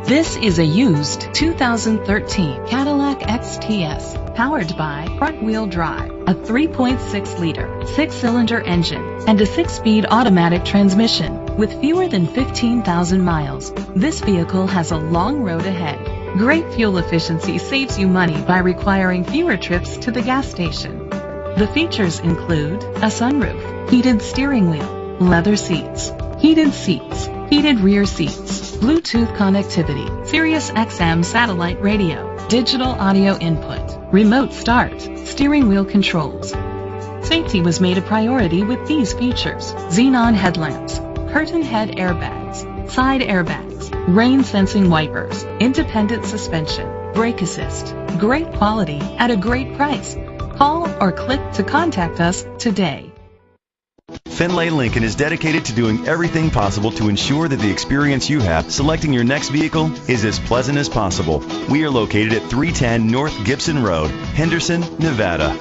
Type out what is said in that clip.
This is a used 2013 Cadillac XTS, powered by front-wheel drive, a 3.6-liter, 6-cylinder engine, and a 6-speed automatic transmission. With fewer than 15,000 miles, this vehicle has a long road ahead. Great fuel efficiency saves you money by requiring fewer trips to the gas station. The features include a sunroof, heated steering wheel, leather seats, heated rear seats, Bluetooth connectivity, Sirius XM satellite radio, digital audio input, remote start, steering wheel controls. Safety was made a priority with these features: xenon headlamps, curtain head airbags, side airbags, rain sensing wipers, independent suspension, brake assist. Great quality at a great price. Call or click to contact us today. Finlay Lincoln is dedicated to doing everything possible to ensure that the experience you have selecting your next vehicle is as pleasant as possible. We are located at 310 North Gibson Road, Henderson, Nevada.